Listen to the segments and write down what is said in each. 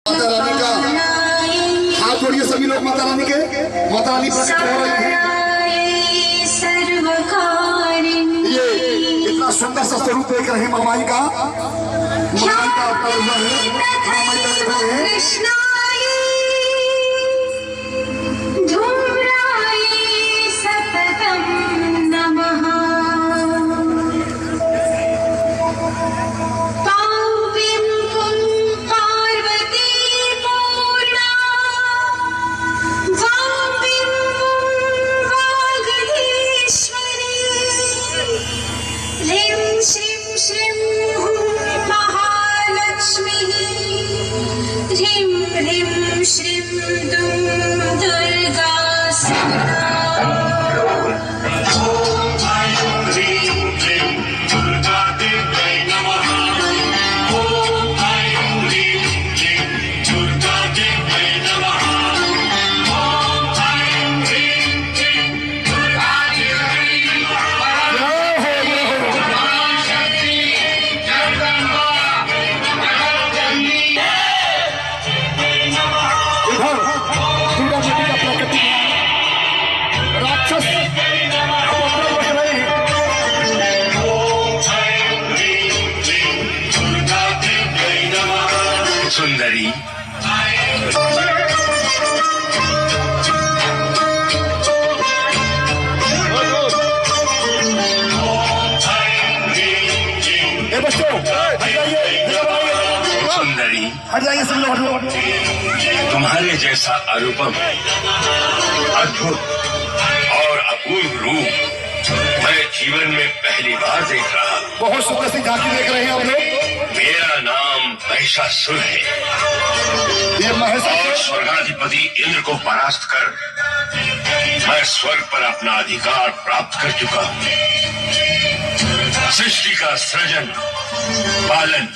माता रानी का हाथ जोड़िए सभी लोग माता रानी के। माता रानी प्रकट हो रही है। ये इतना सुंदर सा स्वरूप देख रहे हैं महामाई का। महामाई का सुंदरी सुंदरी हट जाइए सब लोग। तुम्हारे जैसा अनुपम, अद्भुत और अपूर्व रूप मैं जीवन में पहली बार देख रहा। बहुत सुंदर सी झांकी देख रहे हैं हम लोग। मेरा नाम महिषासुर है। ये और स्वर्गाधिपति इंद्र को परास्त कर मैं स्वर्ग पर अपना अधिकार प्राप्त कर चुका हूँ। सृष्टि का सृजन, पालन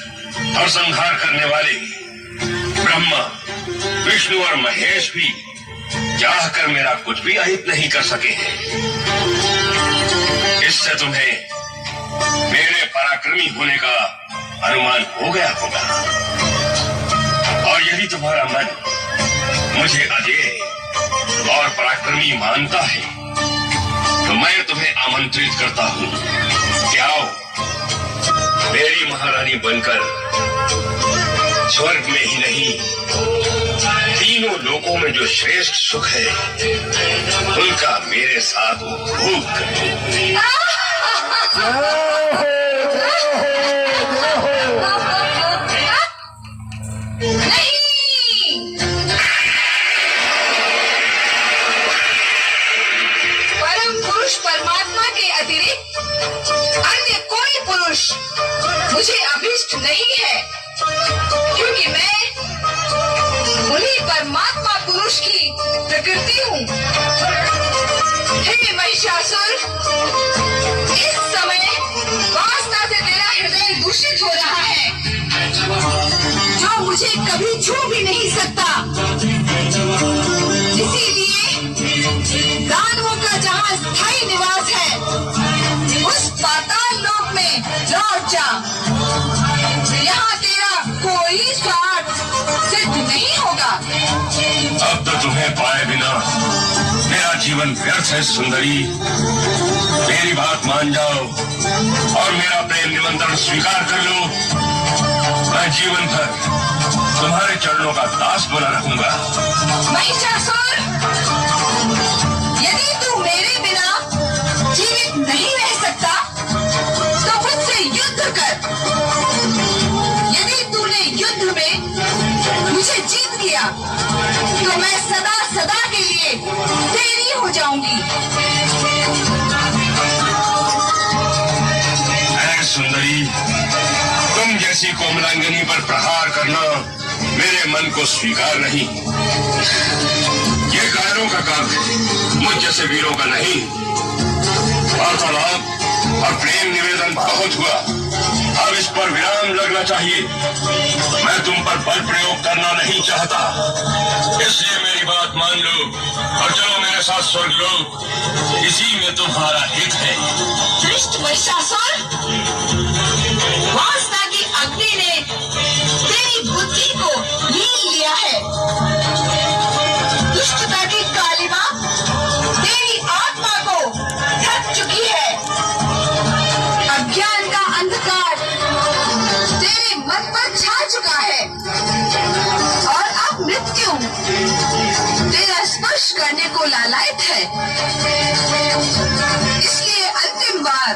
और संहार करने वाले ब्रह्मा, विष्णु और महेश भी चाह कर मेरा कुछ भी अहित नहीं कर सके हैं। इससे तुम्हें मेरे पराक्रमी होने का अनुमान हो गया होगा। और यदि तुम्हारा मन मुझे अजेय और पराक्रमी मानता है तो मैं तुम्हें आमंत्रित करता हूँ कि आओ मेरी महारानी बनकर स्वर्ग में ही नहीं तीनों लोकों में जो श्रेष्ठ सुख है उनका मेरे साथ उपभोग करो। परमात्मा के अतिरिक्त अन्य कोई पुरुष मुझे अभीष्ट नहीं है, क्योंकि मैं उन्हीं परमात्मा पुरुष की प्रकृति हूँ। हे महिषासुर, इस समय वासना से तेरा हृदय दूषित हो रहा है, जो मुझे कभी छू भी नहीं सकता। इसीलिए दानवों का जहाँ स्थायी निवास है उस पाताल लोक में लौट जा। यहाँ तेरा कोई स्वार्थ सिद्ध नहीं होगा। अब तो तुम्हें पाए बिना मेरा जीवन व्यर्थ है। सुंदरी, मेरी बात मान जाओ और मेरा प्रेम निमंत्रण स्वीकार कर लो। मैं जीवन भर तुम्हारे चरणों का दास बना रहूंगा। महिषासुर, यदि तू मेरे बिना जीवित नहीं रह सकता तो मुझसे युद्ध कर। यदि तूने युद्ध में मुझे जीत लिया तो मैं सदा सदा के लिए तेरी हो जाऊंगी। ऐ सुंदरी, तुम जैसी कोमलांगनी पर प्रहार करना मेरे मन को स्वीकार नहीं। ये कायरों का काम है, मुझ जैसे वीरों का नहीं। वार्तालाप और प्रेम निवेदन बहुत हुआ, अब इस पर विराम लगना चाहिए। मैं तुम पर बल प्रयोग करना नहीं चाहता, इसलिए मेरी बात मान लो और चलो मेरे साथ स्वर्ग लोक। इसी में तुम्हारा हित है। दुष्ट महिषासुर, वासना की अग्नि ने तेरी बुद्धि को लीन लिया। मृत्यु तेरा स्पर्श करने को लालायित है। इसलिए अंतिम बार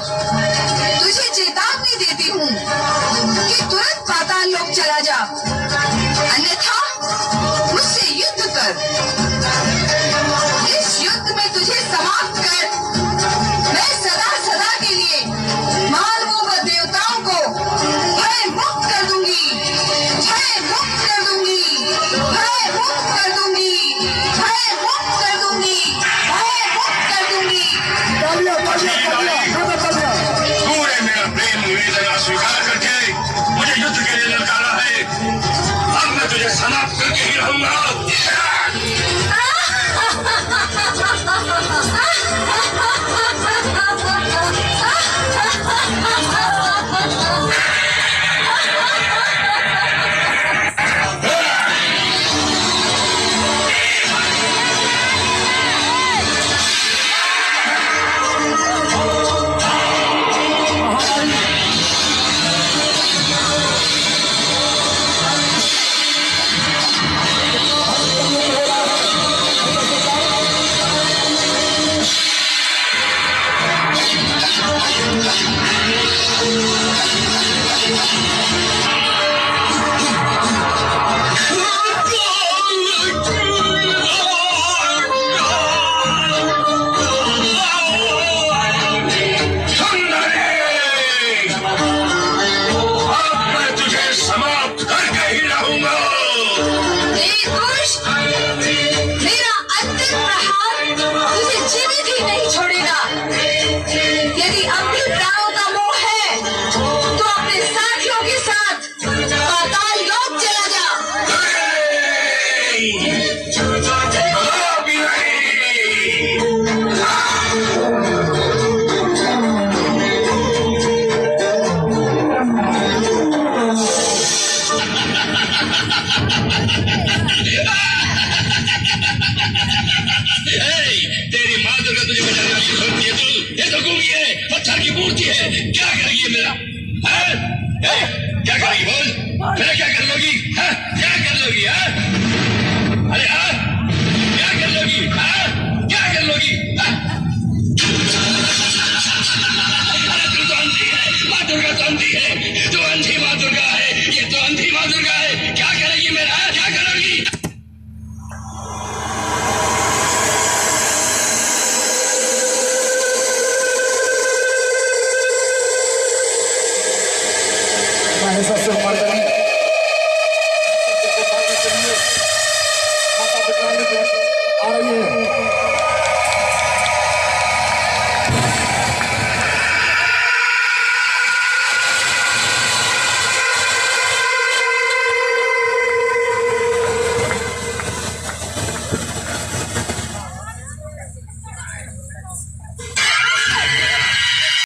तुझे चेतावनी देती हूँ कि तुरंत पाताल लोक चला जा, अन्यथा मुझसे युद्ध कर। इस युद्ध में तुझे समाप्त कर मैं सदा सदा के लिए मानवों व देवताओं को भय मुक्त कर दूंगी, भय मुक्त कर दूंगी, भय मुक्त कर दूंगी, भय मुक्त कर दूंगी, भय मुक्त कर दूंगी। तालियां, तालियां, तालियां, जोरदार तालियां। तूने मेरा प्रेम निवेदन अस्वीकार करके मुझे युद्ध के लिए ललकारा है। अब मैं तुझे समाप्त करके ही रहूंगा। मेरा अंतिम प्रहार तुझे जीवित ही नहीं छोड़ेगा। यदि अब भी प्राणों का मोह है तो अपने साथियों के साथ पाताल लोक चला जा। Ah!